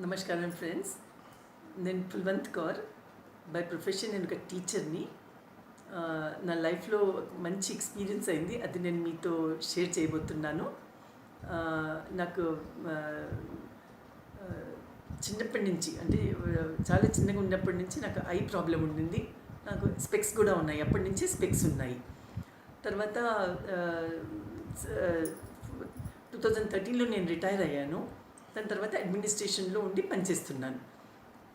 నమస్కారం ఫ్రెండ్స్, నేను Kulwant Kaur. By profession నేను ఒక టీచర్ని. నా లైఫ్లో మంచి ఎక్స్పీరియన్స్ అయింది, అది నేను మీతో షేర్ చేయబోతున్నాను. నాకు చిన్నప్పటి నుంచి, అంటే చాలా చిన్నగా ఉన్నప్పటి నుంచి నాకు ఐ ప్రాబ్లం ఉండింది. నాకు స్పెక్స్ కూడా ఉన్నాయి, అప్పటి నుంచి స్పెక్స్ ఉన్నాయి. తర్వాత 2013లో నేను రిటైర్ అయ్యాను. దాని తర్వాత అడ్మినిస్ట్రేషన్లో ఉండి పనిచేస్తున్నాను.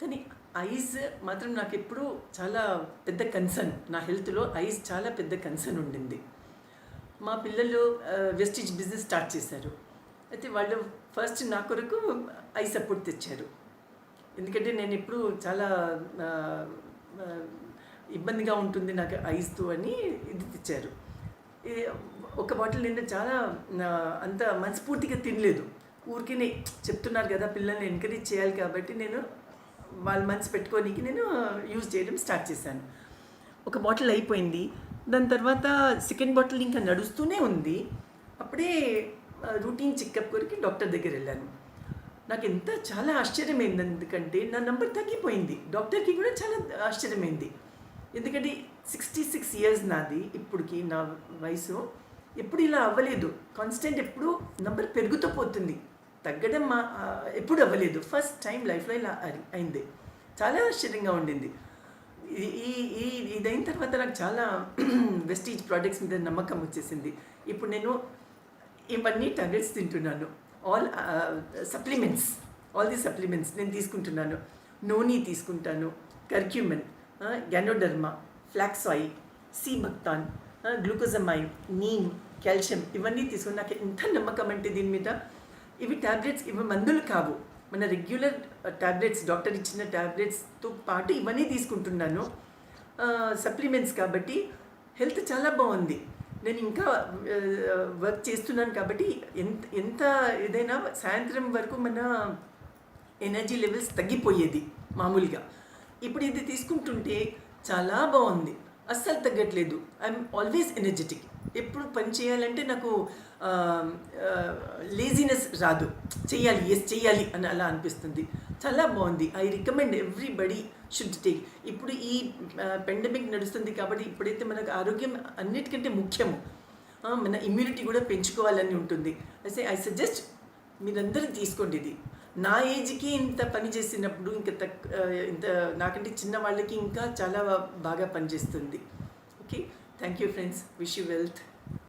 కానీ ఐస్ మాత్రం నాకు ఎప్పుడూ చాలా పెద్ద కన్సర్న్. నా హెల్త్లో ఐస్ చాలా పెద్ద కన్సర్న్ ఉండింది. మా పిల్లలు వెస్టీజ్ బిజినెస్ స్టార్ట్ చేశారు. అయితే వాళ్ళు ఫస్ట్ నా కొరకు ఐ సపోర్ట్ తెచ్చారు. ఎందుకంటే నేను ఎప్పుడు చాలా ఇబ్బందిగా ఉంటుంది నాకు ఐస్తో అని ఇది తెచ్చారు. ఒక బాటిల్ నేను చాలా అంత మనస్ఫూర్తిగా తినలేదు. ఊరికే చెప్తున్నారు కదా, పిల్లల్ని ఎంకరేజ్ చేయాలి కాబట్టి నేను వాళ్ళ మనసు పెట్టుకోనికి నేను యూజ్ చేయడం స్టార్ట్ చేశాను. ఒక బాటిల్ అయిపోయింది. దాని తర్వాత సెకండ్ బాటిల్ ఇంకా నడుస్తూనే ఉంది. అప్పుడే రూటీన్ చెకప్ కొరికి డాక్టర్ దగ్గర వెళ్ళాను. నాకు చాలా ఆశ్చర్యమైంది, ఎందుకంటే నా నంబర్ తగ్గిపోయింది. డాక్టర్కి కూడా చాలా ఆశ్చర్యమైంది. ఎందుకంటే 66 years నాది. ఇప్పటికి నా వయసు ఎప్పుడు ఇలా అవ్వలేదు. కాన్స్టెంట్ ఎప్పుడు నంబర్ పెరుగుతూ పోతుంది, తగ్గడం ఎప్పుడు అవ్వలేదు. ఫస్ట్ టైం లైఫ్లో ఇలా అయింది. చాలా ఆశ్చర్యంగా ఉండింది. ఇదైన తర్వాత నాకు చాలా వెస్టీజ్ ప్రోడక్ట్స్ మీద నమ్మకం వచ్చేసింది. ఇప్పుడు నేను ఇవన్నీ టాబ్లెట్స్ తింటున్నాను. ఆల్ ది సప్లిమెంట్స్ నేను తీసుకుంటున్నాను. నోనీ తీసుకుంటాను, curcumin, ganoderma, flax oil, sea buckthorn, glucosamine, neem, calcium ఇవన్నీ తీసుకుని నాకు ఎంత నమ్మకం అంటే దీని మీద. ఇవి ట్యాబ్లెట్స్, ఇవి మందులు కావు, మన రెగ్యులర్ ట్యాబ్లెట్స్, డాక్టర్ ఇచ్చిన ట్యాబ్లెట్స్తో పాటు ఇవన్నీ తీసుకుంటున్నాను. సప్లిమెంట్స్ కాబట్టి హెల్త్ చాలా బాగుంది. నేను ఇంకా వర్క్ చేస్తున్నాను కాబట్టి ఎంత ఏదైనా సాయంత్రం వరకు మన ఎనర్జీ లెవెల్స్ తగ్గిపోయేది మామూలుగా. ఇప్పుడు ఇది తీసుకుంటుంటే చాలా బాగుంది, అస్సలు తగ్గట్లేదు. I'm always energetic. ఎప్పుడు పని చేయాలంటే నాకు లేజినెస్ రాదు. చెయ్యాలి అని అలా అనిపిస్తుంది. చాలా బాగుంది. I recommend everybody should take. ఇప్పుడు ఈ పెండమిక్ నడుస్తుంది కాబట్టి ఇప్పుడైతే మనకు ఆరోగ్యం అన్నిటికంటే ముఖ్యము. మన ఇమ్యూనిటీ కూడా పెంచుకోవాలని ఉంటుంది. అయితే ఐ సజెస్ట్ మీరందరూ తీసుకోండి. ఇది నా ఏజ్కి ఇంత పని చేసినప్పుడు ఇంత నాకంటే చిన్న వాళ్ళకి ఇంకా చాలా బాగా పనిచేస్తుంది. Okay, thank you friends. Wish you wealth.